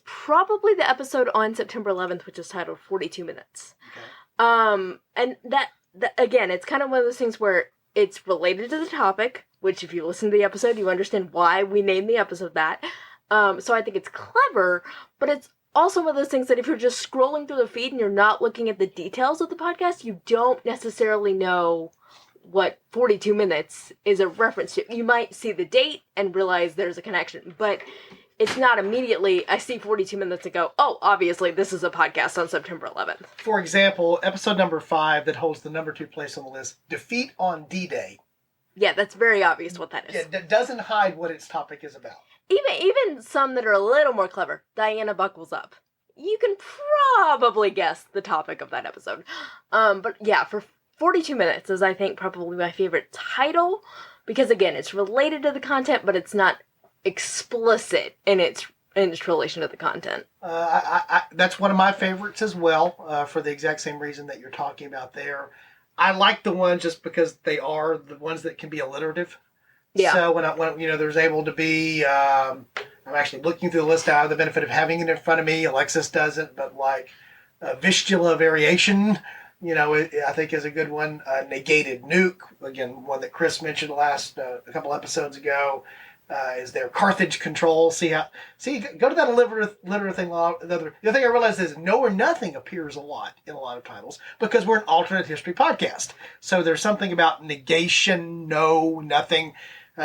probably the episode on September 11th, which is titled 42 Minutes. Okay. And that, again, it's kind of one of those things where it's related to the topic, which if you listen to the episode, you understand why we named the episode that. So I think it's clever, but it's also one of those things that if you're just scrolling through the feed and you're not looking at the details of the podcast, you don't necessarily know what 42 minutes is a reference to. You might see the date and realize there's a connection, but it's not immediately, I see 42 minutes and go, oh, obviously this is a podcast on September 11th. For example, episode number 5 that holds the number 2 place on the list, Defeat on D-Day. Yeah, that's very obvious what that is. Yeah, that doesn't hide what its topic is about. Even some that are a little more clever. Diana buckles up. You can probably guess the topic of that episode. But yeah, for 42 minutes is, I think, probably my favorite title, because again, it's related to the content, but it's not explicit in its relation to the content. That's one of my favorites as well, for the exact same reason that you're talking about there. I like the ones just because they are the ones that can be alliterative. Yeah. So when there's able to be, I'm actually looking through the list. I have the benefit of having it in front of me. Alexis doesn't, but like Vistula variation, I think is a good one. Negated nuke, again, one that Chris mentioned a couple episodes ago. Is there Carthage control? Go to that alliterative thing. The other thing I realized is no or nothing appears a lot in a lot of titles because we're an alternate history podcast. So there's something about negation, no, nothing.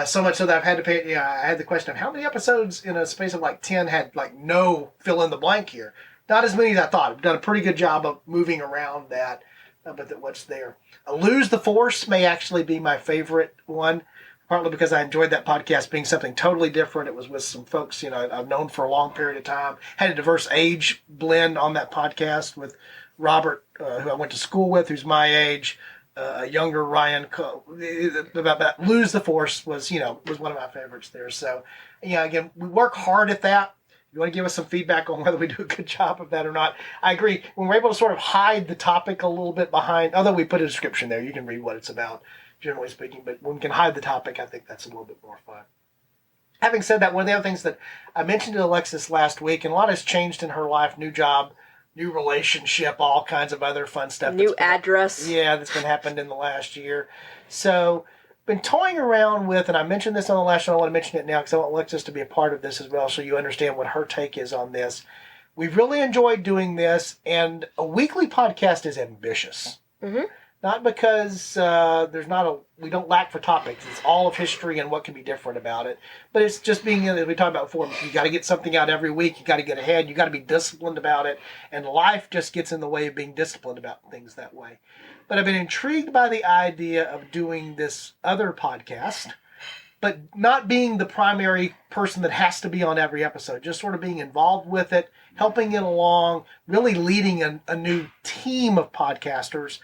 So much so that I've had to pay. I had the question of how many episodes in a space of like 10 had like no fill in the blank here. Not as many as I thought. I've done a pretty good job of moving around that, but what's there? Lose the Force may actually be my favorite one. Partly because I enjoyed that podcast being something totally different. It was with some folks, I've known for a long period of time. Had a diverse age blend on that podcast with Robert, who I went to school with, who's my age, a younger Ryan. About Lose the Force was one of my favorites there. So, again, we work hard at that. You want to give us some feedback on whether we do a good job of that or not. I agree. When we're able to sort of hide the topic a little bit behind, although we put a description there, you can read what it's about. Generally speaking, but when we can hide the topic, I think that's a little bit more fun. Having said that, one of the other things that I mentioned to Alexis last week, and a lot has changed in her life, new job, new relationship, all kinds of other fun stuff. New address. That's been happened in the last year. So, been toying around with, and I mentioned this on the last show, I want to mention it now because I want Alexis to be a part of this as well so you understand what her take is on this. We've really enjoyed doing this, and a weekly podcast is ambitious. Mm-hmm. Not because we don't lack for topics. It's all of history and what can be different about it. But it's just being, as we talked about before, you got to get something out every week. You got to get ahead. You got to be disciplined about it. And life just gets in the way of being disciplined about things that way. But I've been intrigued by the idea of doing this other podcast, but not being the primary person that has to be on every episode. Just sort of being involved with it, helping it along, really leading a new team of podcasters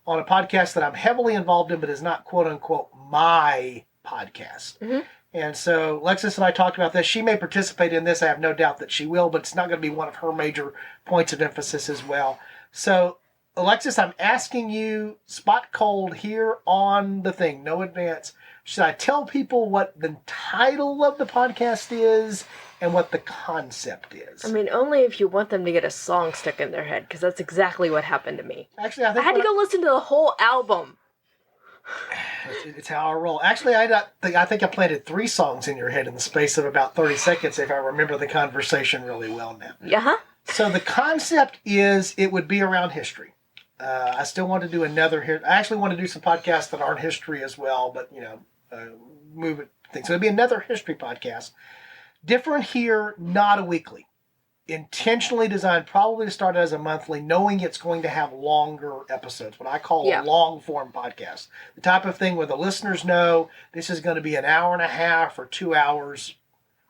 on a podcast that I'm heavily involved in, but is not quote-unquote my podcast. Mm-hmm. And so Alexis and I talked about this. She may participate in this. I have no doubt that she will, but it's not going to be one of her major points of emphasis as well. So, Alexis, I'm asking you, spot cold here on the thing, no advance. Should I tell people what the title of the podcast is and what the concept is? I mean, only if you want them to get a song stuck in their head, because that's exactly what happened to me. Actually, I had to go listen to the whole album. It's how I roll. Actually, I think I planted 3 songs in your head in the space of about 30 seconds, if I remember the conversation really well now. Yeah. So the concept is it would be around history. I still want to do another here. I actually want to do some podcasts that aren't history as well, but move it things. So it'd be another history podcast. Different here, not a weekly. Intentionally designed, probably to start as a monthly, knowing it's going to have longer episodes, what I call a long form podcast. The type of thing where the listeners know this is going to be an hour and a half or 2 hours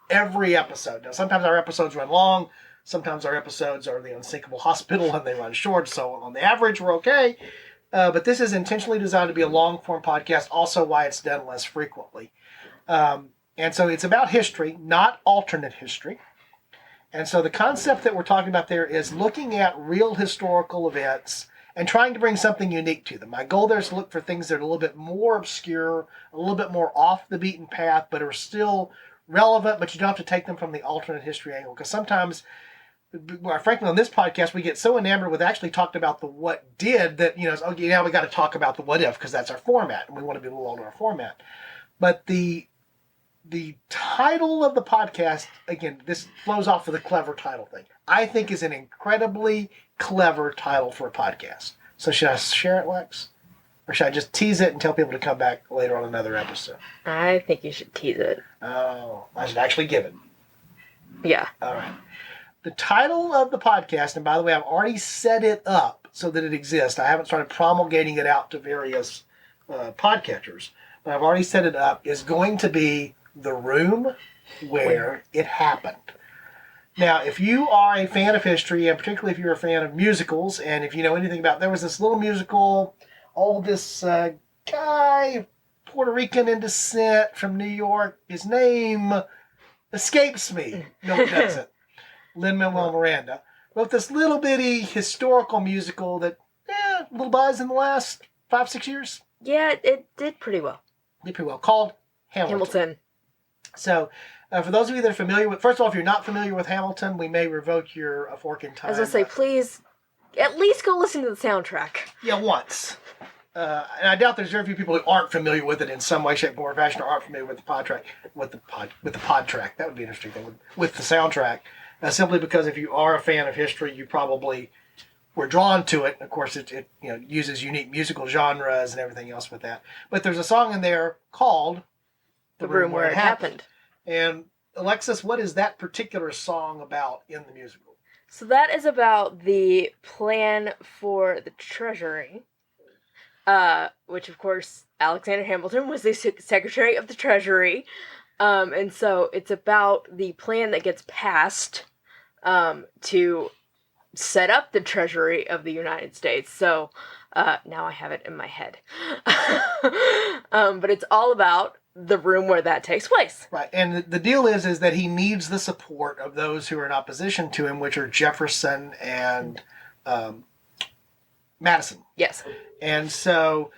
every episode. Now, sometimes our episodes run long. Sometimes our episodes are the Unsinkable Hospital and they run short. So on the average, we're okay. But this is intentionally designed to be a long form podcast. Also why it's done less frequently. And so it's about history, not alternate history. And so the concept that we're talking about there is looking at real historical events and trying to bring something unique to them. My goal there is to look for things that are a little bit more obscure, a little bit more off the beaten path, but are still relevant, but you don't have to take them from the alternate history angle. Because sometimes, frankly, on this podcast, we get so enamored with actually talking about the what did that, okay, now we got to talk about the what if, because that's our format, and we want to be a little older our format. But the title of the podcast, again, this flows off of the clever title thing, I think is an incredibly clever title for a podcast. So should I share it, Lex? Or should I just tease it and tell people to come back later on another episode? I think you should tease it. Oh, I should actually give it. Yeah. All right. The title of the podcast, and by the way, I've already set it up so that it exists. I haven't started promulgating it out to various podcatchers, but I've already set it up, is going to be The Room Where It Happened. Now, if you are a fan of history, and particularly if you're a fan of musicals, and if you know anything about, there was this little musical, this guy, Puerto Rican in descent from New York, his name escapes me. No, it doesn't. Lin-Manuel Miranda wrote this little bitty historical musical that, a little buzz in the last 5-6 years. Yeah, it did pretty well. Called Hamilton. So, for those of you that are familiar with, first of all, if you're not familiar with Hamilton, we may revoke your A Fork in Time. As I say, please, at least go listen to the soundtrack. Yeah, once. And I doubt there's very few people who aren't familiar with it in some way, shape, form, or fashion, or aren't familiar with the pod track, with the pod track. That would be an interesting thing with the soundtrack. Simply because if you are a fan of history, you probably were drawn to it. Of course, it uses unique musical genres and everything else with that. But there's a song in there called The Room Where It Happened. And Alexis, what is that particular song about in the musical? So that is about the plan for the Treasury, which of course Alexander Hamilton was the Secretary of the Treasury. And so it's about the plan that gets passed to set up the Treasury of the United States. So now I have it in my head. But it's all about the room where that takes place. Right. And the deal is that he needs the support of those who are in opposition to him, which are Jefferson and Madison. Yes. And so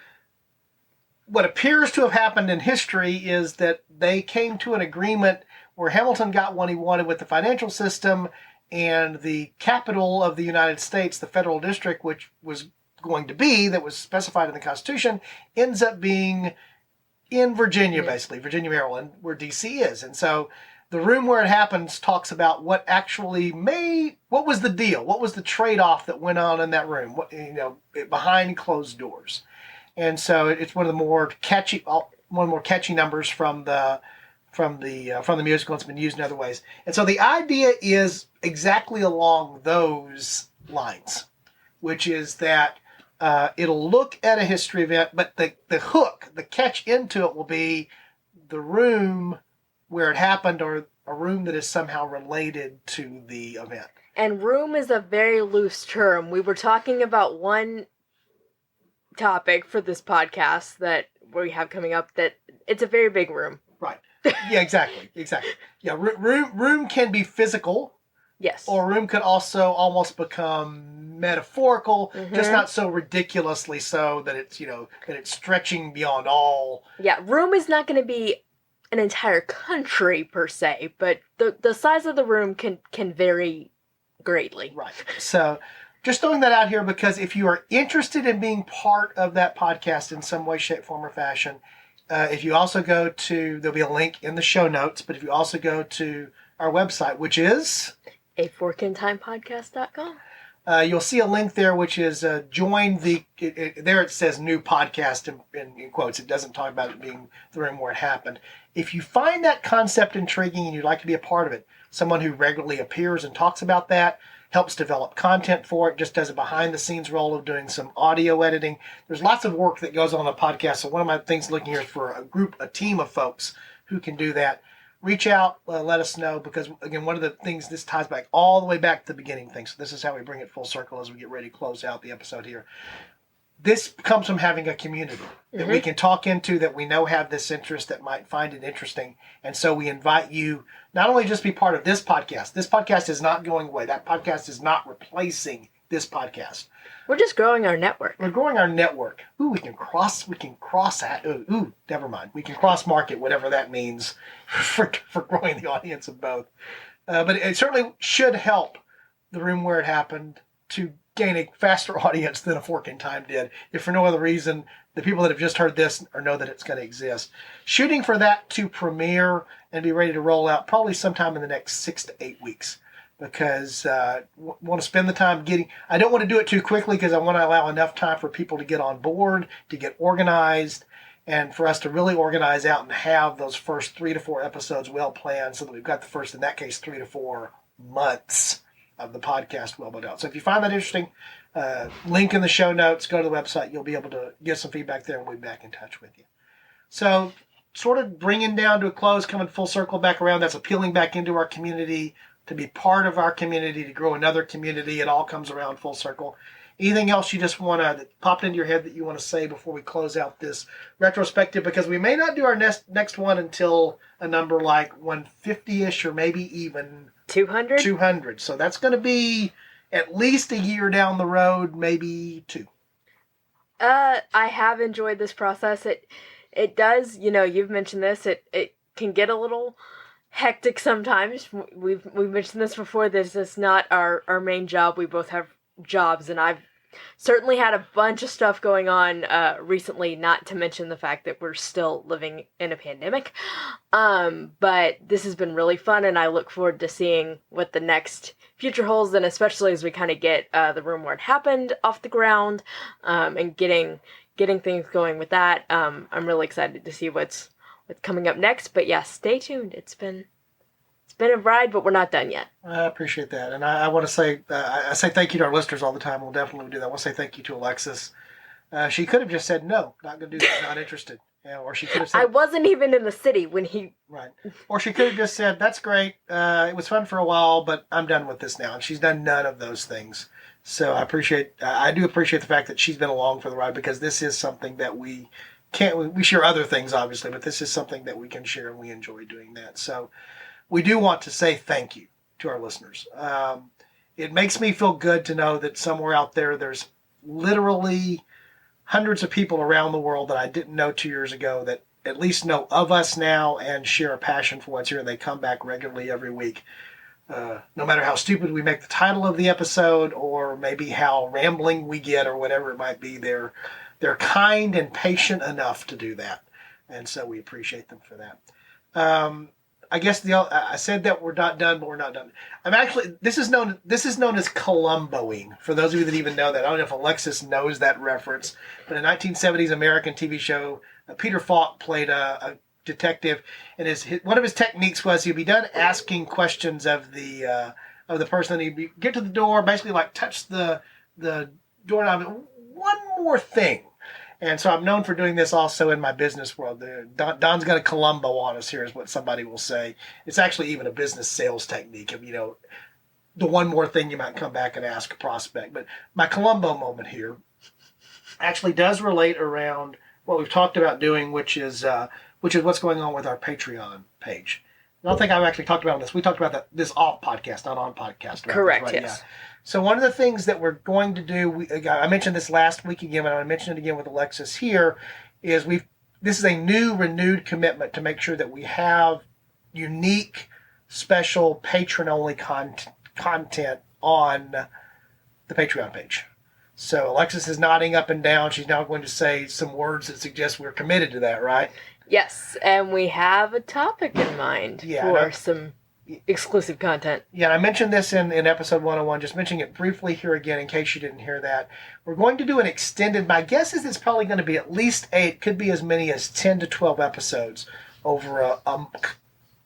what appears to have happened in history is that they came to an agreement where Hamilton got what he wanted with the financial system, and the capital of the United States, the federal district, which was going to be, that was specified in the Constitution, ends up being in Virginia, basically, Virginia, Maryland, where D.C. is. And so The Room Where It Happens talks about what was the deal? What was the trade-off that went on in that room? Behind closed doors. And so it's one of the more catchy numbers from the musical. It's been used in other ways. And so the idea is exactly along those lines, which is that it'll look at a history event, but the hook, the catch into it will be the room where it happened, or a room that is somehow related to the event. And room is a very loose term. We were talking about one topic for this podcast that we have coming up, that it's a very big room. Right. Yeah, exactly. Yeah, room can be physical. Yes. Or room could also almost become metaphorical, just not so ridiculously so that it's, that it's stretching beyond all. Yeah, room is not going to be an entire country per se, but the size of the room can vary greatly. Right. So just throwing that out here, because if you are interested in being part of that podcast in some way, shape, form, or fashion, if you also go to, there'll be a link in the show notes, but if you also go to our website, which is aforkintimepodcast.com. You'll see a link there, which is join the, there it says new podcast in quotes. It doesn't talk about it being the room where it happened. If you find that concept intriguing and you'd like to be a part of it, someone who regularly appears and talks about that, helps develop content for it, just does a behind the scenes role of doing some audio editing. There's lots of work that goes on a podcast. So one of my things looking here is for a team of folks who can do that. Reach out, let us know, because again, one of the things, this ties back all the way back to the beginning thing. So this is how we bring it full circle as we get ready to close out the episode here. This comes from having a community that we can talk into, that we know have this interest, that might find it interesting. And so we invite you not only just be part of this podcast. This podcast is not going away. That podcast is not replacing this podcast. We're just growing our network. We're growing our network. Ooh, we can cross that. Ooh, never mind. We can cross market, whatever that means, for growing the audience of both. But it certainly should help the room where it happened to gain a faster audience than A Fork in Time did. If for no other reason, the people that have just heard this or know that it's going to exist. Shooting for that to premiere and be ready to roll out probably sometime in the next 6 to 8 weeks. Because want to spend the time I don't want to do it too quickly, because I want to allow enough time for people to get on board, to get organized, and for us to really organize out and have those first 3 to 4 episodes well planned, so that we've got the first, in that case, 3 to 4 months of the podcast well built out. So if you find that interesting, link in the show notes, go to the website, you'll be able to get some feedback there, and we'll be back in touch with you. So sort of bringing down to a close, coming full circle back around, that's appealing back into our community, to be part of our community, to grow another community. It all comes around full circle. Anything else you just want to pop into your head that you want to say before we close out this retrospective? Because we may not do our next one until a number like 150-ish, or maybe even 200. 200. So that's going to be at least a year down the road, maybe 2. I have enjoyed this process. It does, you've mentioned this, it can get a little hectic sometimes. We've mentioned this before. This is not our main job. We both have jobs, and I've certainly had a bunch of stuff going on recently, not to mention the fact that we're still living in a pandemic. But this has been really fun, and I look forward to seeing what the next future holds, and especially as we kind of get the room where it happened off the ground, and getting things going with that. I'm really excited to see what's coming up next. But yeah, stay tuned. It's been a ride, but we're not done yet. I appreciate that. And I want to say, I say thank you to our listeners all the time. We'll definitely do that. I want to say thank you to Alexis. She could have just said, no, not going to do that, not interested. Or she could have said, I wasn't even in the city when he... Right. Or she could have just said, that's great. It was fun for a while, but I'm done with this now. And she's done none of those things. So I do appreciate the fact that she's been along for the ride, because this is something that we share other things, obviously, but this is something that we can share, and we enjoy doing that. So we do want to say thank you to our listeners. It makes me feel good to know that somewhere out there, there's literally hundreds of people around the world that I didn't know 2 years ago that at least know of us now and share a passion for what's here, and they come back regularly every week. No matter how stupid we make the title of the episode, or maybe how rambling we get, or whatever it might be, they're kind and patient enough to do that. And so we appreciate them for that. I guess I said that we're not done, but we're not done. This is known as Columboing, for those of you that even know that. I don't know if Alexis knows that reference, but in a 1970s American TV show, Peter Falk played a detective, and one of his techniques was he'd be done asking questions of the person, and he'd get to the door, basically like touch the doorknob. One more thing. And so I'm known for doing this also in my business world. Don's got a Columbo on us here, is what somebody will say. It's actually even a business sales technique of, the one more thing you might come back and ask a prospect. But my Columbo moment here actually does relate around what we've talked about doing, which is what's going on with our Patreon page. I don't think I've actually talked about this. We talked about this off podcast, not on podcast. Correct, right? yes. Yeah. So one of the things that we're going to do, I mentioned this last week again, and I mentioned it again with Alexis here, is this is a new, renewed commitment to make sure that we have unique, special, patron-only content on the Patreon page. So Alexis is nodding up and down. She's now going to say some words that suggest we're committed to that, right? Yes, and we have a topic in mind for some exclusive content. Yeah, and I mentioned this in episode 101, just mentioning it briefly here again in case you didn't hear that. We're going to do an extended, my guess is it's probably going to be at least 8, could be as many as 10 to 12 episodes over a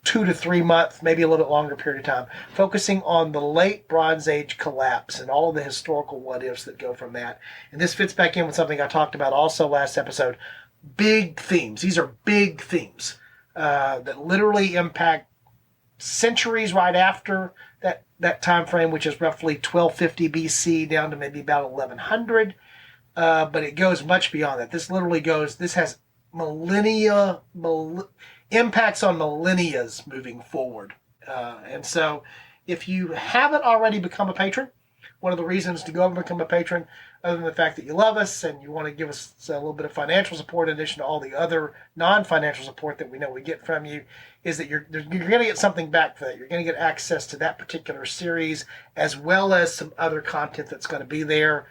2 to 3 month, maybe a little bit longer period of time, focusing on the late Bronze Age collapse and all of the historical what-ifs that go from that. And this fits back in with something I talked about also last episode. Big themes. These are big themes that literally impact centuries right after that time frame, which is roughly 1250 BC down to maybe about 1100. But it goes much beyond that. This literally this has impacts on millennias moving forward. And so if you haven't already become a patron, one of the reasons to go and become a patron, other than the fact that you love us and you want to give us a little bit of financial support in addition to all the other non-financial support that we know we get from you, is that you're going to get something back for that. You're going to get access to that particular series as well as some other content that's going to be there.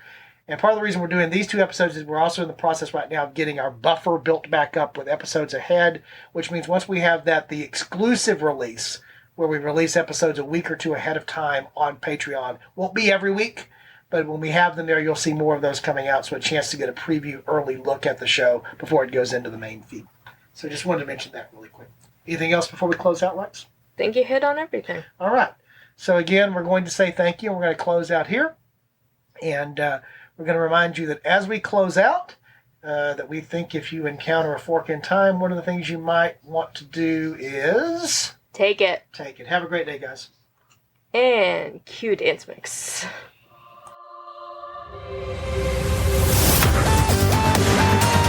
And part of the reason we're doing these 2 episodes is we're also in the process right now of getting our buffer built back up with episodes ahead, which means once we have that, the exclusive release, where we release episodes a week or 2 ahead of time on Patreon, won't be every week, but when we have them there, you'll see more of those coming out, so a chance to get a preview, early look at the show before it goes into the main feed. So just wanted to mention that really quick. Anything else before we close out, Lex? I think you hit on everything. All right. So again, we're going to say thank you, and we're going to close out here. And we're going to remind you that as we close out, that we think if you encounter a fork in time, one of the things you might want to do is... Take it. Take it. Have a great day, guys. And cue dance mix.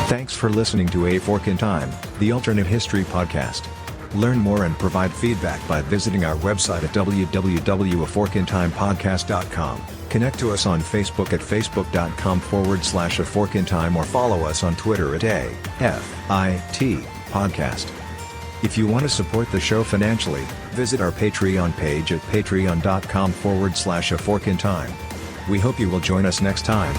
Thanks for listening to A Fork in Time, the alternate history podcast. Learn more and provide feedback by visiting our website at www.aforkintimepodcast.com. Connect to us on Facebook at facebook.com/aforkintime or follow us on Twitter at AFIT Podcast. If you want to support the show financially, visit our Patreon page at patreon.com/aforkintime. We hope you will join us next time.